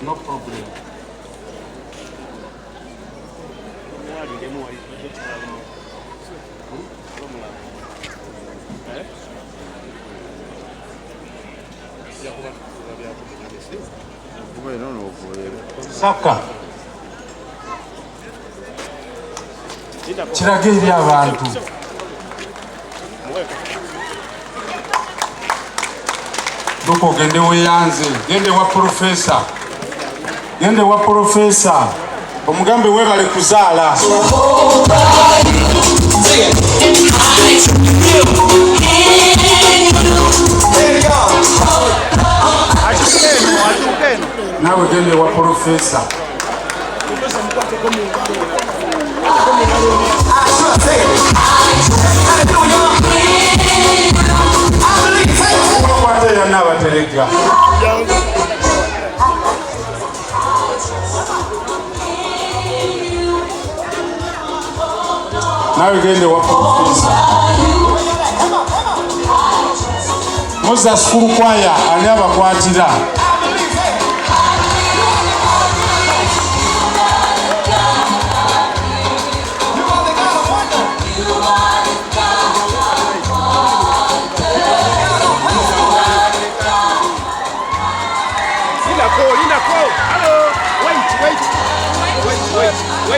No problem. Saka kirage eri abantu doko gende weyanze gende wa profesa omugambe webale kuzaala nawe gende wa profesa kwate yana abatereka nawe gende wa profesa Moza skulu kwaya ani abakwatira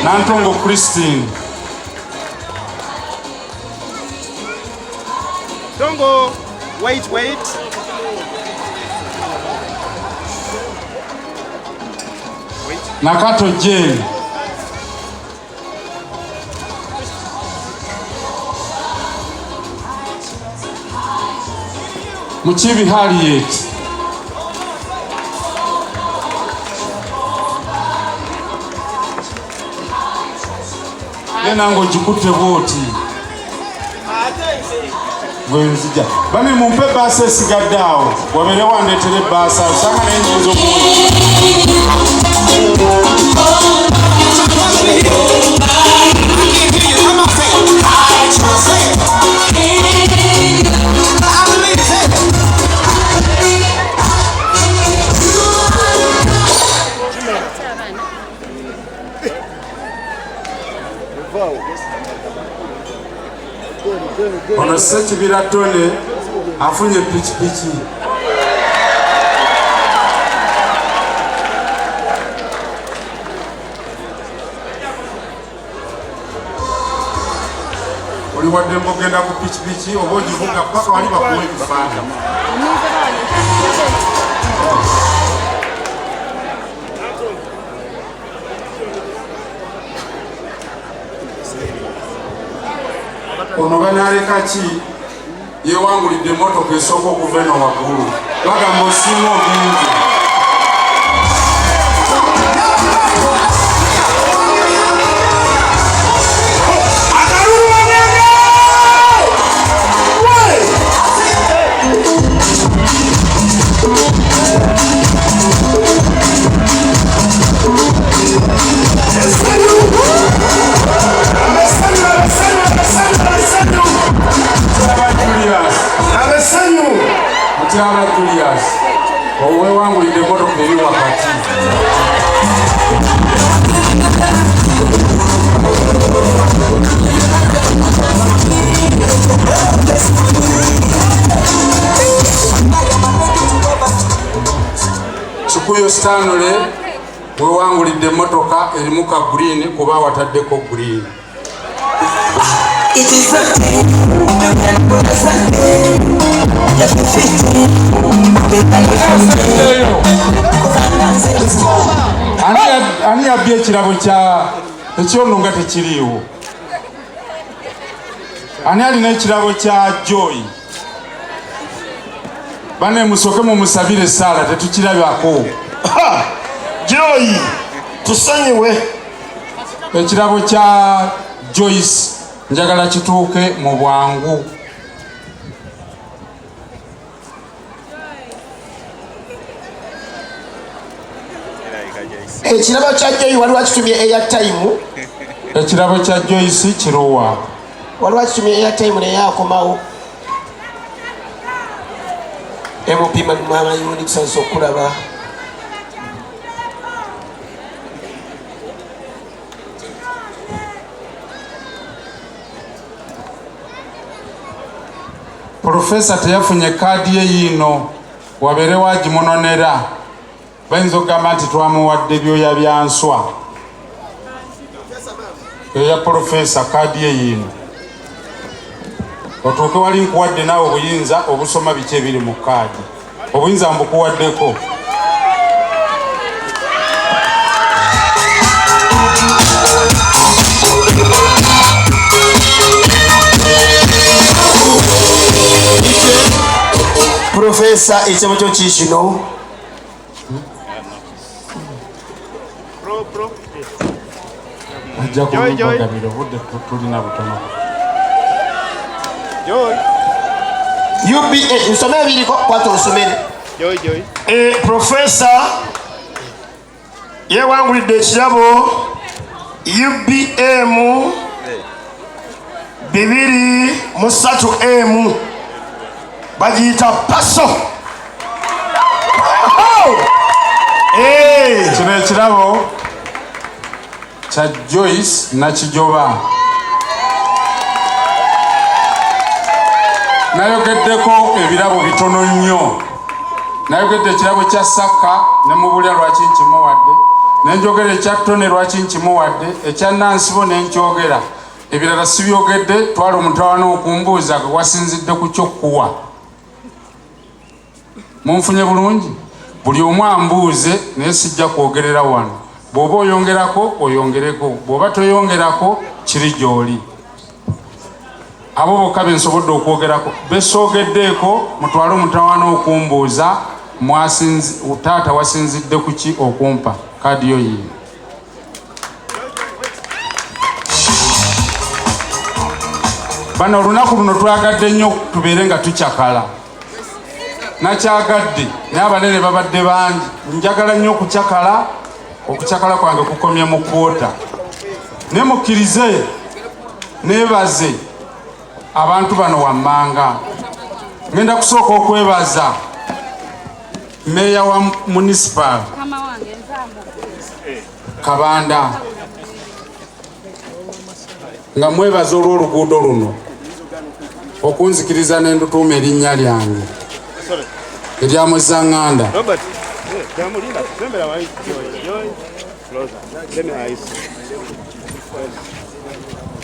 Nantongo Christine Tongo, wait. Nakato Jane Muchibi Harriet Nenango jikute voti Gwenzija Bani mumpe basa esigadao Wabele wandetere basa Usanga na enyezo mwini Ono Sekibira Tone afunye pichipichi oli wadde mbogenda ku pichipichi oba ogivuga paka wali bakuwe kufanda ono banaleka ki yewangulidde emmotoka esooka okuva eno waggulu bagamba osinga ogenze Mutiara Julius owe wangu ide moto keri wakati Chukuyo Stanley we wangu ide motoka erimuka green kuba wataddeko green It is a thing, ani abye ekirabo kya ekyono nga tekiriiwo ani alina ekirabo kya Joy bane musoke mu musabire essaala tetukirabako Joy tusonyiwe ekirabo kya Joyce njagala kituuke mu bwangu ekirabo kya Joy waliwo akitumye airtime ekirabo kya Joyce kiruwa waliwo akitumye airtime naye akomawo emupima mama yuni kusanisa okulaba Professor teyafunye kaadi ye yino wabere wagimunonera bayinza okugamba nti twamuwadde byoya byanswa eya Professor kaadi ye yino otuuke wali nkuwadde naawe obuyinza obusoma biki ebiri mu kaadi obuyinza mbukuwaddeko Professor ekyama kyo kikino ajja kubagabira obudde tulina butono UBA nsome ebiriko kwata olusomere Professor yewangulidde ekirabo UBM 2-3M bagiyita paso kino ekirabo kya Joyce Nakijoba nayogeddeko ebirabo bitono nnyo nayogedde ekirabo kya Saka ne mubulya lwaki nkimuwadde nenjogera ekya Ttone lwaki nkimuwadde ekya Nansibo nenkyogera ebirala sibyogedde twala omutawana okumbuuza wasinzidde ku kyokkuwa munfunye bulungi buli omu ambuuze naye sijja kwogerera wano bw'oba oyongerako oyongereko bw'oba toyongerako kiri gy'oli abo bokka bensobodde okwogerako besoogeddeeko mutwale omutawana okumbuuza taata wasinzidde ku ki okumpa kaadi yo yiino bano olunaku luno twagadde nnyo tubeere nga tukyakala nakyagadde naye abanene babadde bangi njagala nnyo okukyakala kwange kukomye mu kwota ne mukkirize neebaze abantu bano wammanga ngenda kusooka okwebaza meeya wa municipal Kabanda nga mwebaza olw'oluguudo luno okunzikiriza nendutuuma erinnya lyange erya Muzzanganda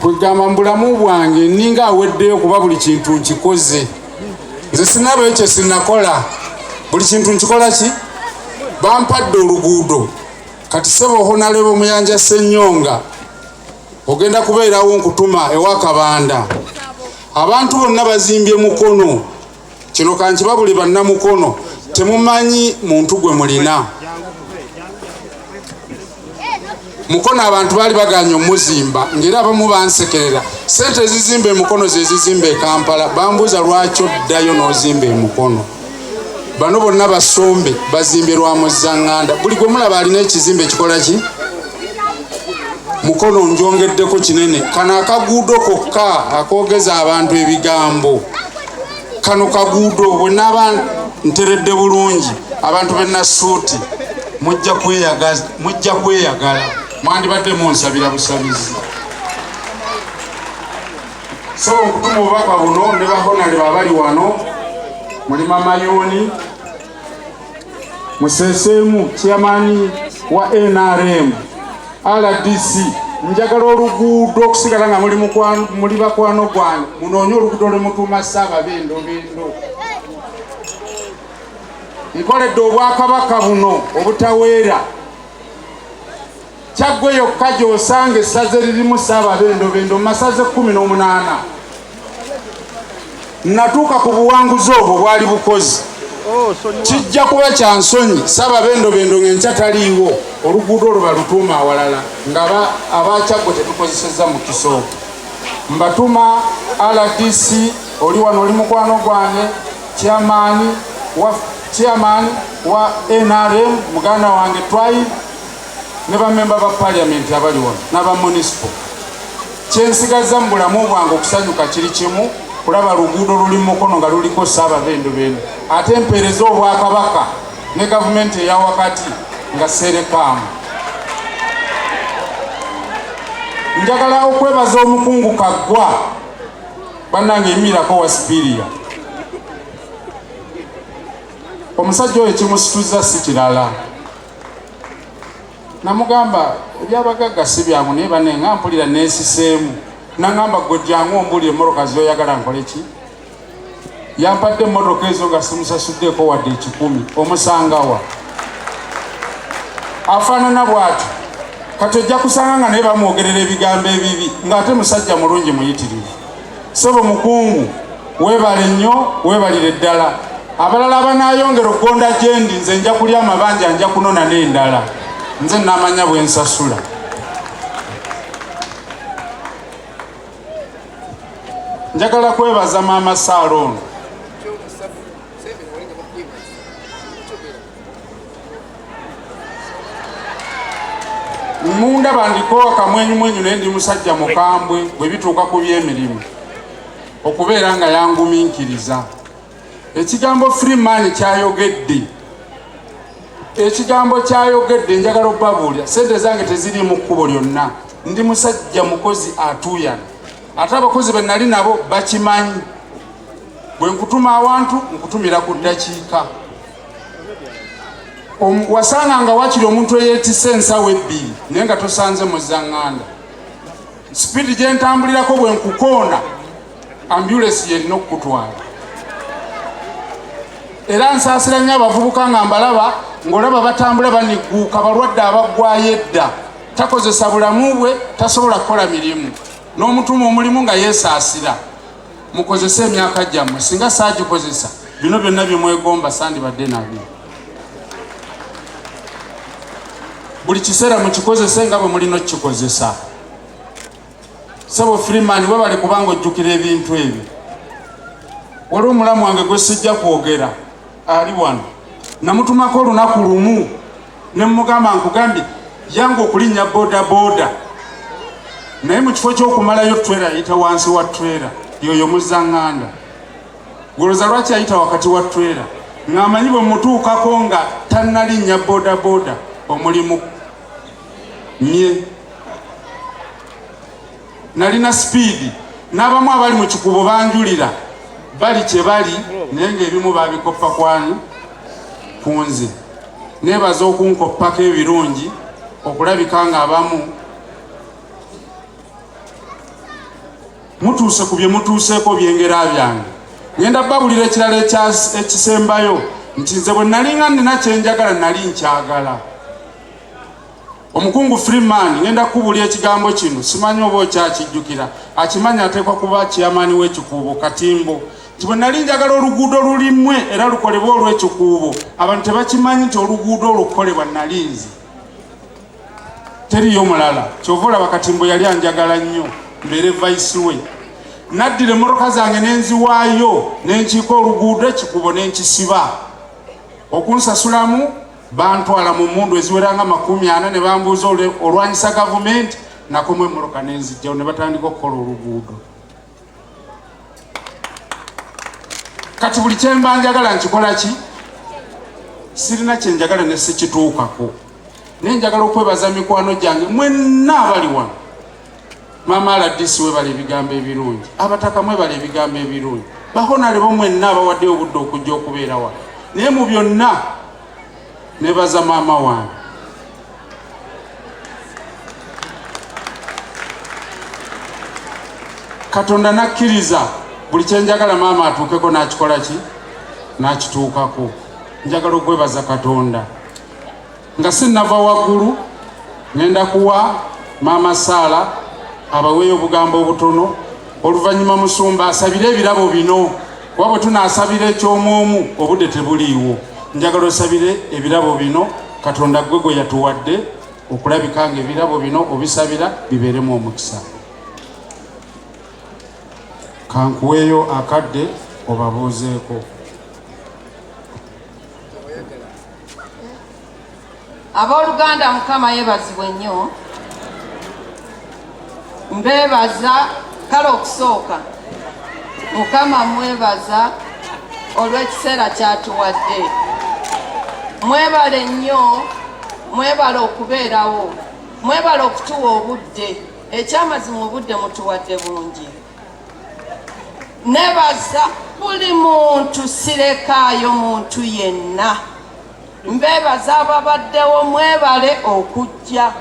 kwegamba mu bulamu bwange ninga aweddeyo kuba buli kintu nkikoze nze sinabayo kye sinakola buli kintu nkikola ki bampadde oluguudo kati sebo honalebo omuyanja Ssennyonga ogenda kubeerawo nkutuma ewa Kabanda abantu bonna bazimbye mukono kino kankiba buli bannamukono temumanyi muntu gwe mulina mukono abantu baali baganya omuzimba ngera abamu bansekerera Ssente ezizimba emukono zezizimba e Kampala bambuuza lwaki oddayo n'ozimba emukono bano bonna basombe bazimbye lwa Muzzanganda buli gwe mulaba alina ekizimbe ekikola ki mukono njongeddeko kinene kano akaguudo kokka akoogeza abantu ebigambo kano kaguudo bwe naba nteredde bulungi abantu bennasuuti mujja kweyagala mwandibadde munsabira busabizi so okutuma obubaka buno ne bahonale babali wano mulima Mayoni Museseemu chairman wa NRM RDC njagala oluguudo okusigala nga muli bakwano gwange munoonye oluguudo lwemutuuma Ssaababendo nkoledde obwakabaka buno obutaweera kyaggwe yokka gy'osanga essaze lirimu Ssaababendo mu masaze 18 natuuka ku buwanguzi obwo bwali bukozi kijja kuba kyansonyi Ssaababendo ng'enkya taliiwo oluguudo olwo balutuuma awalala nga abakyaggwe tetukozesezza mu kisooka mbatuma RDC oli wano oli mukwano gwange chairman wa NRM muganda wange Twai ne bamemba ba parliament abali wano n'aba municipal kyensigaza mu bulamu bwange okusanyuka kiri kimu kulaba luguudo luli mukono nga luliko Ssaababendo ate empeereza obwakabaka ne gavumenti eya wakati nga serekaamu njagala okwebaza omukungu Kaggwa bannange emirako wa Sipiria omusajja oyo kimusituza si kirala. Namugamba ebyabagagga si byangu naye bane nga mpulira neesiseemu. Nangamba gwe jjangu ombuli emmotoka z'oyagala nkole ki? Yampadde emmotoka ezo nga simusasuddeeko wadde 10. Omusangawa afaanana bw'atyo. Kati ojja kusanga nga naye bamwogerera ebigambo ebibi ng'ate musajja mulungi muyitirivu. Ssebo mukungu weebale nnyo, weebalire ddala. Abalala abanaayongera okugonda gye ndi nze nja kulya amabanja nja kunona n'endala. Nze namanya bwe nsasula. Njagala kwebaza maama Saalongo. Munda bandikowa kamwenyumwenyu naye ndi musajja mukambwe bwe bituuka ku by'emirimu okubeera nga yangumiikiriza. Ekigambo Freeman kyayogedde, ekigambo kyayogedde njagala obbabuulira. Ssente zange teziri mu kkubo lyonna. Ndi musajja mukozi atuuyana. Ate abakozi be nali nabo bakimanyi. Bwe nkutuma awantu nkutumira ku ddakiika. Wasaanga wakiri omuntu eyeetisse ensawo 2 naye nga tosanze Muzzanganda. Sipiidi gye ntambulirako bwe nkukoona ambulensi yerina okukutwala. Era nsaasira nnyo abavubuka nga mbalaba ng'olaba batambula banigguuka balwadde abaggwayo edda. Takozesa bulamu bwe, tasobola kukola mirimu. N'omutuma omulimu nga yeesaasira. Mukozese emyaka gyammwe. Singa saagikozesa bino byonna bye mwegomba sandibadde nabyo. Buli kiseera mukikozese nga bwe mulina okukikozesa. Ssebo Freeman webale kubanga ojjukira ebintu ebyo. Waliwo omulamu wange gwe sijja kwogera ali wano. Namutumako olunaku lumu ne mmugamba nkugambye yange okulinnya boda. Naye mu kifo ky'okumalayo trailer yayita wansi wa trailer. Yoyo Muzzanganda. Goloza lwaki yayita wakati wa trailer. Ng'amanyi bwe mutuukako nga tannalinnya boda omulimu nye. Nalina speed. N'abamu abali mu kikubo banjulira. Bali kye bali naye ng'ebimu babikoppa kwani ku nze. Neebaza okunkoppako ebirungi okulabika nga abamu mutuuse ku bye mutuuseeko byengera byange. Ngenda babulira ekirala ekisembayo nti nze bwe nalinga nina kyenjagala nali nkyagala. Omukungu Freeman ngenda kubulya ekigambo kino simanyi oba okyakijjukira. Akimanya ateekwa kuba kiyamaani w'ekikuubo Katimbo. Nti bwe nali njagala oluguudo lulimwe era lukolebwe olw'ekikuubo. Abantu tebakimanyi nti oluguudo olukolebwa nali nze. Teriyo mulala. Kyova olaba Katimbo yali anjagala nnyo mbeere vice we. Naddira emmotoka zange nenziwaayo nenkiika oluguudo ekikuubo nenkisiba. Okunsasulamu bantwala mu mmundu eziweranga 40 ne bambuuza olwanyisa gavumenti nakomwe emmotoka nenzijjawo ne batandika okukola oluguudo. Kati buli kyemba njagala nkikola ki? Sirina kyenjagala ne sikituukako. Naye njagala okwebaza mikwano gyange mwenna abali wano. Maama Alaze webale ebigambo ebirungi. Abataka mwebale ebigambo ebirungi. Bahonale bo mwenna abawadde obudde okujja okubeera wano. Naye mu byonna nebaza maama wange. Katonda nakkiriza buli kyenjagala maama atuukeko n'akikola ki? N'akituukako. Njagala okwebaza Katonda. Nga sinnava waggulu ngenda kuwa maama Saala abaweeyo obugambo obutono. Oluvannyuma Musumba asabire ebirabo bino. Kuba bwe tunaasabira eky'omwomu obudde tebuliiwo. Njagala osabire ebirabo bino Katonda gwe gwe yatuwadde okulabika nga ebirabo bino obisabira bibeeremu omukisa. Kankuweeyo akadde obabuuzeeko. Abooluganda Mukama yeebazibwe nnyo. Mbeebaza kale okusooka Mukama mwebaza olw'ekiseera kyatuwadde. Mwebale nnyo, mwebale okubeerawo, mwebale okutuwa obudde. Ekyamazima obudde mutuwadde bungi. Nebaza buli muntu sirekaayo muntu yenna. Mbeebaza ababaddewo mwebale okujja.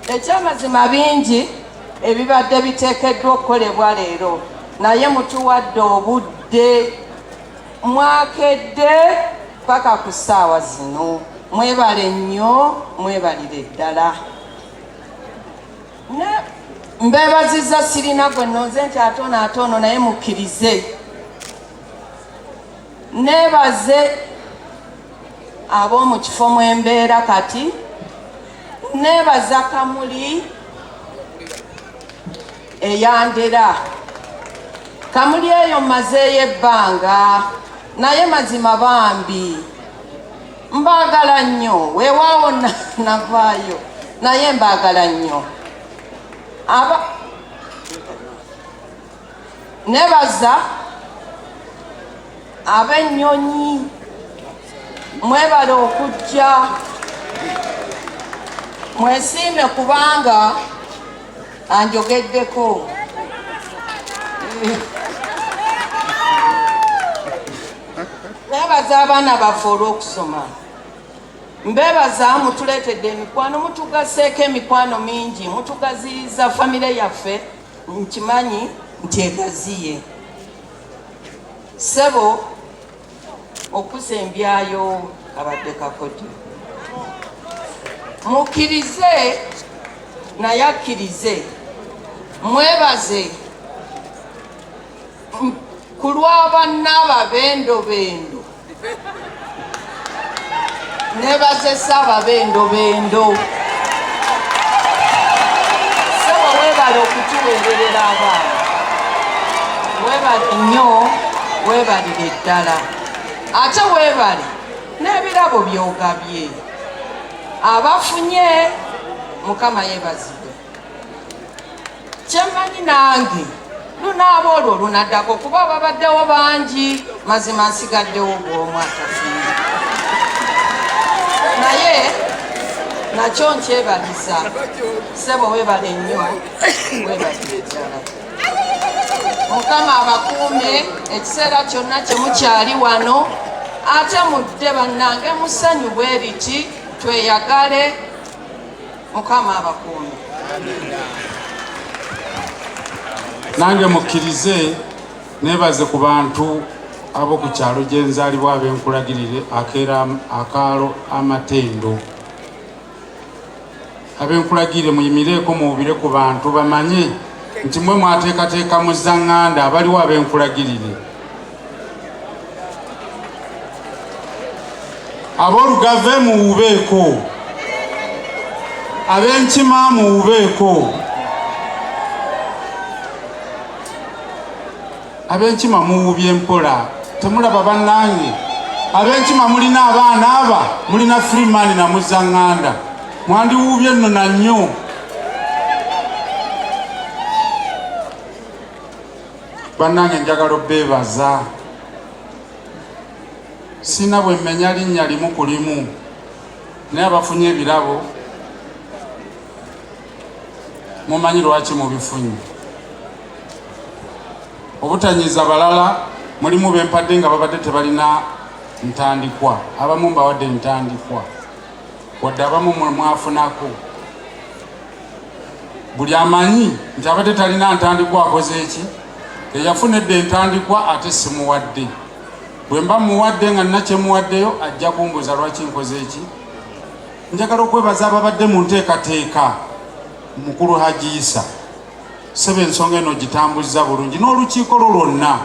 Ekyamazima bingi ebibadde biteekeddwa okukolebwa leero, naye mutuwadde obudde, mwakedde paka ku ssaawa zino. Mwebale nnyo, mwebalire ddala. Mbeebazizza sirina gwe nnoze nti atono naye mukkirize. Neebaze ab'omu kifo mwembeera kati, neebaza Kamuli eyandera. Kamuli eyo mmazeeyo ebbanga, naye mazima bambi mbaagala nnyo, weewaawo navaayo naye mbaagala nnyo. Nebaza ab'ennyonyi, mwebale okujja, mwesiime kubanga anjogeddeko. Nebaza abaana baffe olw'okusoma. Mbeebaza mutuleetedde emikwano, mutugaseeko emikwano mingi, mutugaziyiza famire yaffe, nkimanyi nti egaziye. Ssebo okusembyayo abadde kakodi. Mukkirize naye akkirize. Mwebaze ku lw'abanna ababendobendo. Neebazesa ababendobendo. Ssebo weebale okutuweererera abaana. Weebale nnyo, weebalire ddala. Ate weebale n'ebirabo by'ogabye. Abafunye Mukama yeebazibwe. Kyemmanyi nange lunaaba olwo lunaddako kuba babaddewo bangi, mazima nsigaddewo bw'omu atafunye. Naye nakyo nkyebaliza. Ssebo weebale nnyo, weebalire ddala. Mukama abakuume ekiseera kyonna kye mukyali wano, ate mudde bannange musanyu bwe riti, tweyagale. Mukama abakuume. Nange mukkirize neebaze ku bantu ab'oku kyalo gye nzaalibwa ab'enkulagirire akaalo Amatendo. Ab'enkulagirire muyimireeko muwubire ku bantu bamanye nti mwe mwateekateeka Muzzanganda abaliwo ab'enkulagirire. Ab'Olugave muwubeeko, ab'Enkima muwubeeko. Ab'Enkima muwubye mpola, temulaba bannange. Ab'Enkima mulina abaana aba, mulina Freeman na Muzzanganda, mwandiwubye nno na nnyo. Bannange njagala obbeebaza. Sina bwe mmenya linnya limu ku limu, naye abafunye ebirabo mumanyi lwaki mubifunye. Obutanyiza balala mulimu bempadde nga babadde tebalina ntandikwa, abamu mbawadde ntandikwa, wadde abamu mwafunako. Buli amanyi nti abadde talina ntandikwa akoze eki? Eyafunedde entandikwa ate simuwadde. Bwe mba muwadde nga nina kyemuwaddeyo ajja kumbuuza lwaki nkoze eki. Njagala okwebaza ababadde mu nteekateeka. Mukulu Hajiisa, Ssebo ensonga eno gitambuza bulungi n'olukiiko lwo lwonna.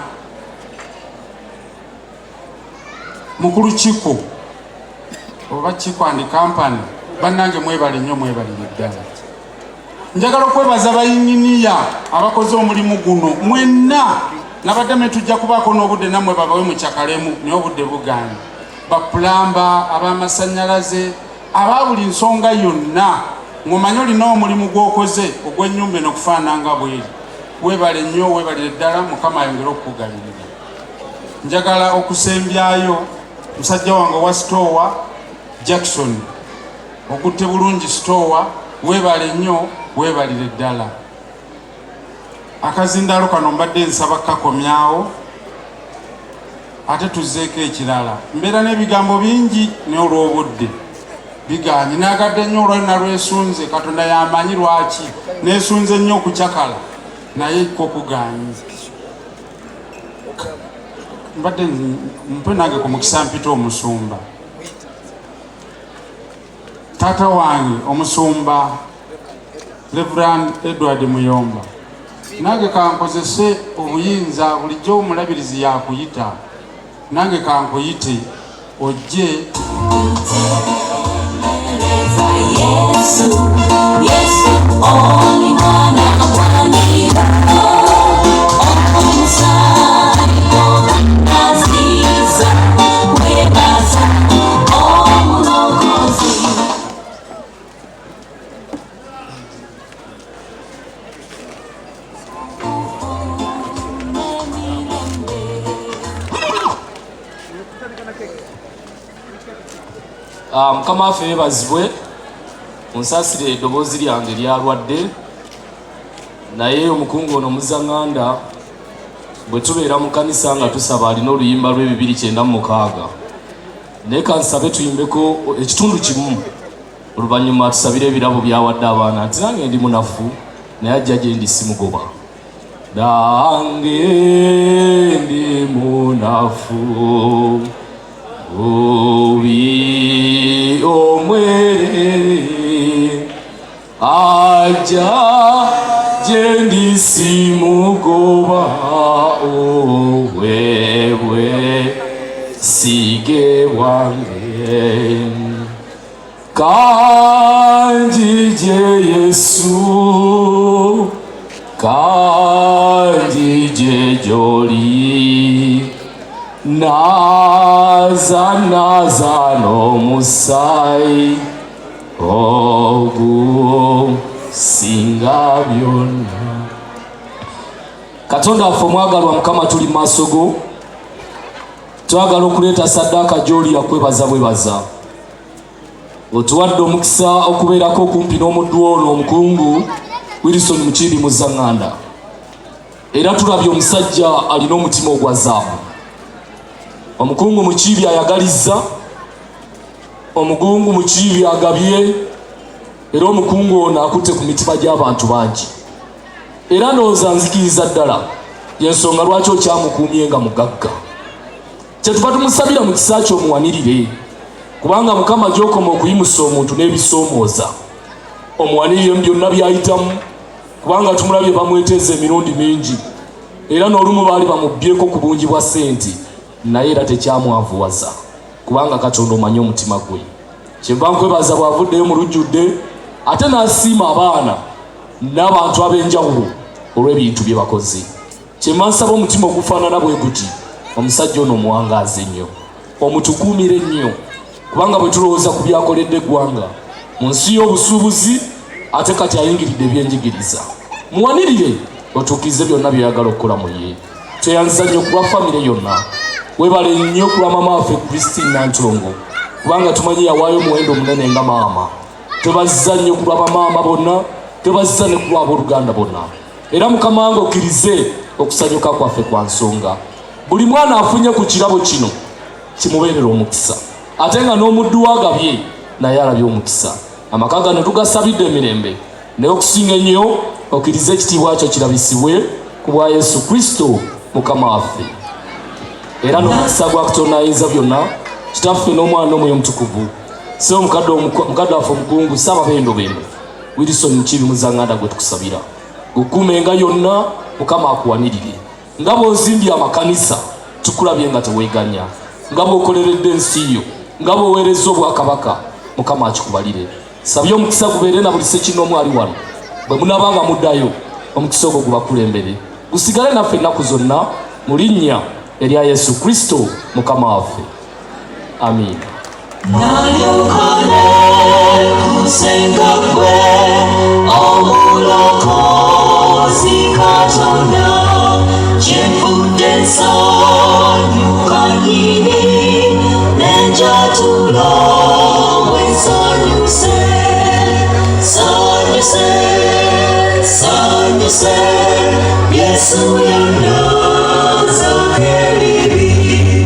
Mukulu Kiko oba Kiko and Company, bannange mwebale nnyo, mwebalire ddala. Njagala okwebaza bayinginiya abakoze omulimu guno mwenna. Nabadde metujja kubaako n'obudde nammwe babawe mukyakalemu naye obudde buganye. Bapulamba, ab'amasannyalaze, aba buli nsonga yonna. Ng'omanyi olina omulimu gw'okoze ogw'ennyumba eno okufaanana nga bweri. Weebale nnyo, weebalire ddala, Mukama ayongere okukugabirira. Njagala okusembyayo musajja wange wa Stowa Jackson, okutte bulungi Stowa, weebale nnyo, weebalire ddala. Akazindaalo kano mbadde nsaba kakomyawo ate tuzzeeko ekirala. Mbeera n'ebigambo bingi naye olw'obudde biganye. Nagadde nnyo olwalina lwesunze, Katonda yamanyi lwaki neesunze nnyo okukyakala naye ko kuganye. Mbadde mpe nange ku mukisa mpita omusumba. Taata wange omusumba Reverend Edward Muyomba, nange kankozese obuyinza bulijjo omulabirizi yakuyita, nange kankuyite ojje. Yesu, Yesu, oli mwana akwanira omusaayi onaziza webaza omulokozi. Mukama waffe yeebazibwe, munsasire eddoboozi lyange lyalwadde, naye omukungu ono Muzzanganda bwe tubeera mu kanisa nga tusaba alina oluyimba lw'296, naye kansabe tuyimbeko ekitundu kimu, oluvannyuma tusabire ebirabo byawadde abaana nti nange ndi munafu naye ajja gye ndi simugoba. Nange ndi munafu obi omwerere aja gye ndi simugoba owebwe sige bwange kanjije Yesu kanjije gy'oli naza n'omusaayi ogusinga byonna. Katonda waffe omwagalwa, Mukama tuli mu maaso go, twagala okuleeta ssaddaaka gy'oli yakwebaza bwebaza. Otuwadde omukisa okubeerako okumpi n'omuddu ono omukungu Wilson Mukiibi Muzzanganda, era tulabye omusajja alina omutima ogwa zaabu. Omukungu Mukiibi ayagalizza, omukungu Mukiibi agabye, era omukungu ono akutte ku mitima gy'abantu bangi. Era ndowooza nzikiriza ddala y'ensonga lwaki okyamukuumye nga mugagga. Kyetuva tumusabira mu kisa kyo omuwanirire, kubanga Mukama gy'okoma okuyimusa omuntu n'ebisoomooza, omuwanirire mu byonna by'ayitamu, kubanga tumulabye bamweteza emirundi mingi, era n'olumu baali bamubbyeko ku bungi bwa ssente, naye era tekyamwavuwaza, kubanga Katonda omanyi omutima gwe. Kyenva nkwebaza bw'avuddeyo mu lujjudde, ate n'asiima abaana n'abantu ab'enjawulo olw'ebintu bye bakoze. Kyenva nsaba omutima ogufaanana bwe guti, omusajja ono omuwangaaze nnyo, omutukuumire nnyo, kubanga bwe tulowooza ku byakoledde eggwanga mu nsi y'obusuubuzi, ate kati ayingiridde ebyenjigiriza. Muwanirire otuukirize byonna by'oyagala okukola mu ye. Tweyanziza nnyo ku lwa famire yonna, webale nnyo ku lwa maama waffe Christine Nantulongo, kubanga tumanyi yawaayo omuwendo omunene nga maama. Twebazizza nnyo ku lwa bamaama bonna, twebazizza ne ku lw'abooluganda bonna. Era Mukama wange okkirize okusanyuka kwaffe kwa nsonga. Buli mwana afunye ku kirabo kino kimubeerera omukisa, ate nga n'omuddu agabye naye alabye omukisa. Amaka gano tugasabidde emirembe, naye okusinga ennyo okkirize ekitiibwa kyo kirabisibwe ku bwa Yesu Kristo Mukama waffe. Era n'omukisa gwa Katonda ayinza byonna, Kitaffe n'Omwana n'Omwoyo Omutukuvu, Ssebo mukadde waffe omukungu Ssaababendobendo Wilson Mukiibi Muzzanganda gwe tukusabira gukuumenga yonna. Mukama akuwanirire nga bw'ozimbye amakanisa, tukulabye nga teweeganya, nga bw'okoleredde ensi yo, nga bw'oweerezza obwakabaka. Mukama akikubalire. Sabye omukisa gubeere na buli ssekinnoomu ali wano, bwe munabanga muddayo omukisa ogwo gubakulembere, gusigale naffe ennaku zonna, mu linnya erya Yesu Kristo Mukama waffe. Amiina. Nayokane kusenga kwe omulokozi Katonda kyenfudde nsanyuka nnyini nenjatula wensanyuse sanyuse sanyuse Yesu yandaza ebibi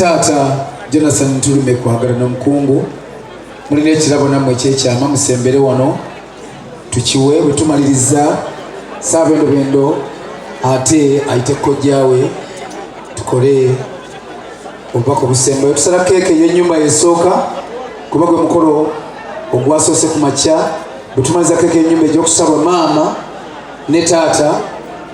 Tata Jonathan Ntulume kwagala n'omukungu mulina ekirabo nammwe ekyekyama musembere wano tukiwe bwe tumaliriza saabendobendo ate ayite kojjaawe tukole obubaka obusembayo tusala keeke y'ennyumba esooka kuba gwe mukolo ogwasoose ku makya bwe tumaliza keeke y'ennyumba egy'okusaba maama ne taata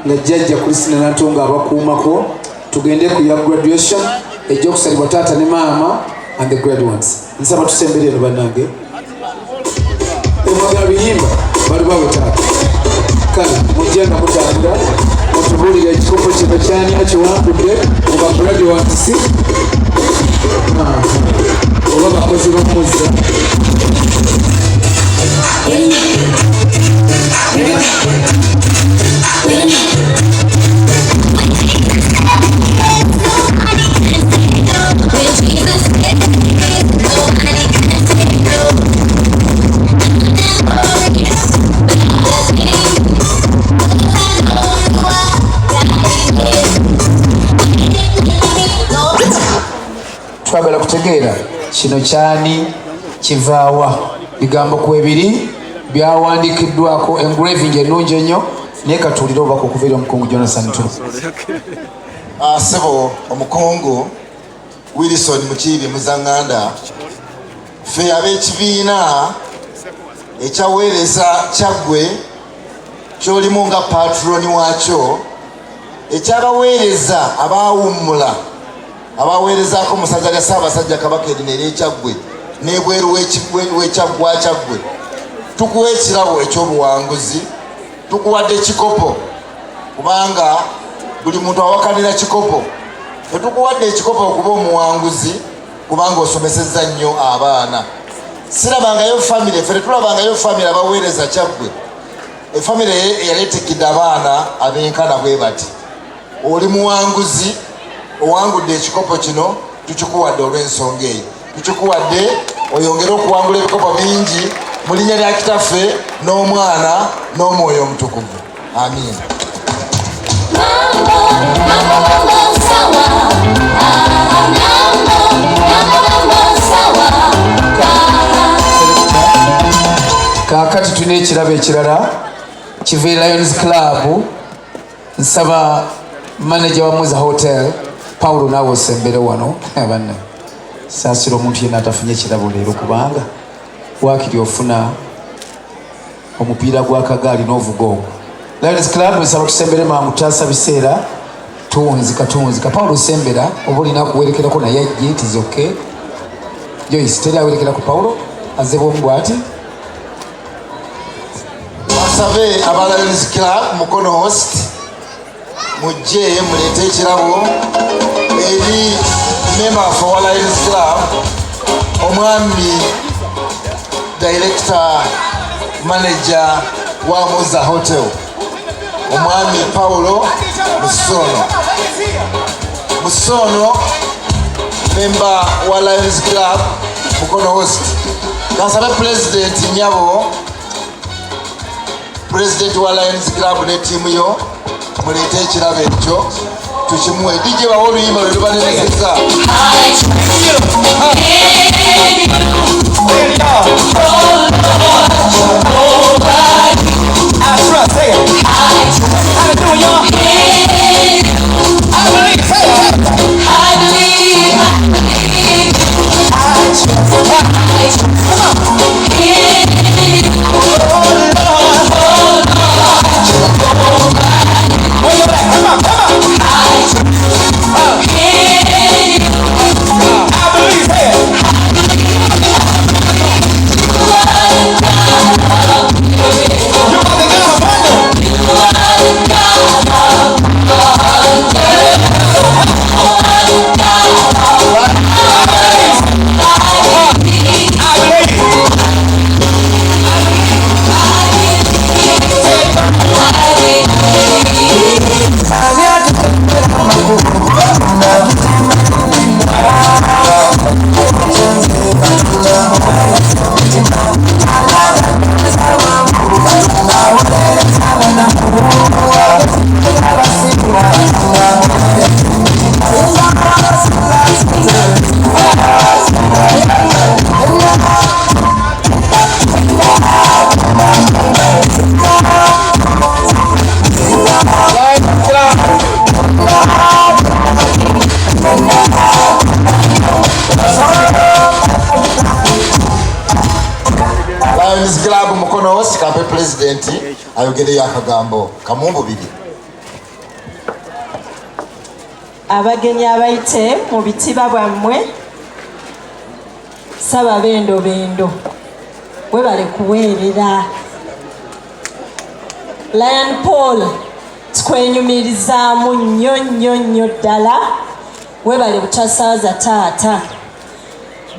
nga jjajja Kristina Nantunga abakuumako tugende ku ya graduation egy'okusalibwa taata ne maama and the graduates nsaba tusembere eno bannange emwagala luyimba bali bawe taata kale mujjenga mutambula otubuulira ekikopo kino kyani akiwangudde oba graduates oba bakozi b'omuzza twagala kutegeera kino kyani kivaawa bigambo ku ebiri byawandiikiddwako engraving ennungi ennyo naye katuulire obubaka okuva eri omukungu Jonathan Ntulume. Ssebo omukungu Wilson Mukiibi Muzzanganda ffe ab'ekibiina ekyaweereza kyaggwe ky'olimu nga patroni waakyo ekyabaweereza abaawummula abaweerezaako musaza lya Ssaabasajja Kabaka erina ery'ekyaggwe n'ebweru w'ekyaggwa kyaggwe tukuwa ekirabo ekyobuwanguzi tukuwadde ekikopo kubanga buli muntu awakanira kikopo tetukuwadde ekikopo okuba omuwanguzi kubanga osomesezza nnyo abaana sirabangayo famire ffe tetulabangayo famire abaweereza kyaggwe efamire eyaleetekidde abaana ab'enkana bwe bati oli muwanguzi owangudde ekikopo kino tukikuwadde olw'ensonga eyo tukikuwadde oyongere okuwangula ebikopo bingi mu linnya lya kitaffe n'omwana n'omwoyo omutukuvu amiina. Kaakati tulina ekirabo ekirala kiva Lions Club nsaba manager wa Muza Hotel Paulo naawe osembere wano abanna saasira omuntu yenna atafunye ekirabo leero kubanga waakiri ofuna omupiira gw'akagaali n'ovuga ogwo. Lions Club nsaba tusembere mangu taasa biseera tuwunzika Paulo sembera oba olina kuwerekerako naye ajje tizoke Joyce teri awerekerako Paulo aze bwomu bw'ati basabe aba Lions Club mukono host mujje muleete ekirabo eri member for Lions Club omwami director manager wa Muza Hotel omwami Paulo Musono member wa Lions Club mukono host kasabe president Nyabo president wa Lions Club ne timu yo muleete ekirabo ekyo tukimuwe DJ bawo oluyimba lwe lubanerezeza pulezidenti ayogereyo akagambo kamumbubiri. Abagenyi abayite mu bitiba bwammwe saba bendo webale kuweerera. Lion Paul tukwenyumirizaamu nnyo ddala, webale butasaaza taata.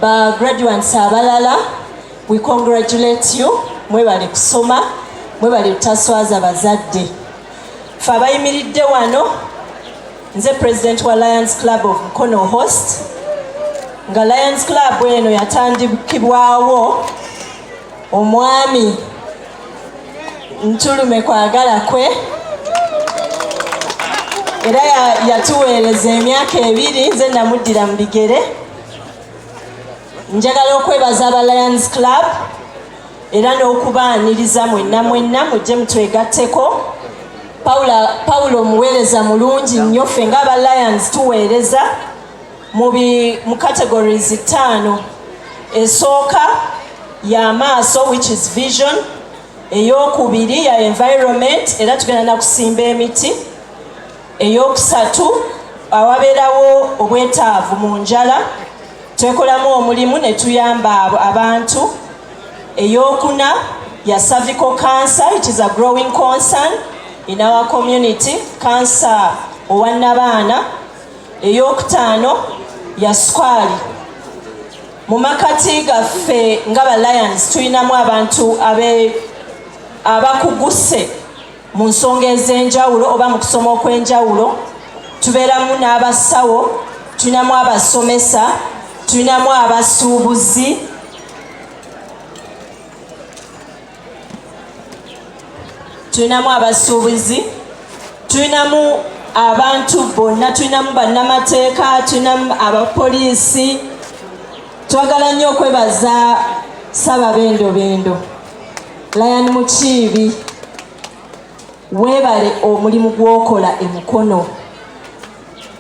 Ba graduates abalala, we congratulate you, mwebale kusoma, mwebale butaswaza bazadde. Ffe abayimiridde wano, nze President wa Lions Club of Mukono Host, nga Lions Club eno yatandikibwawo omwami Ntulume kwagala kwe, era yatuweereza emyaka 2, nze namuddira mu bigere. Njagala okwebaza aba Lions Club era n'okubaaniriza mwenna mujje mutwegatteko. Paulo omuweereza mulungi nnyo, ffe ng'aba Lions tuweereza mu categories 5. Esooka ya maaso, which is vision. Eyokubiri ya environment, era tugenda na kusimba emiti. Eyokusatu awabeerawo obwetaavu mu njala, twekolamu omulimu ne tuyamba abantu. Eyokuna ya cervical cancer, it is a growing concern in our community, cancer owannabaana. Eyokutaano ya sukali. Mu makati gaffe ng'aba Lions tulinamu abantu abakuguse mu nsonga ez'enjawulo oba mu kusoma okw'enjawulo. Tubeeramu n'abasawo, tulinamu abasomesa, tulinamu abasuubuzi, tulinamu abantu bonna, tulinamu bannamateeka, tulinamu abapoliisi. Twagala nnyo okwebaza saba bendo Lion Mukiibi, weebale omulimu gw'okola e Mukono.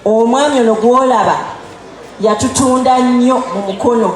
Omwami ono gw'olaba yatutunda nnyo mu Mukono.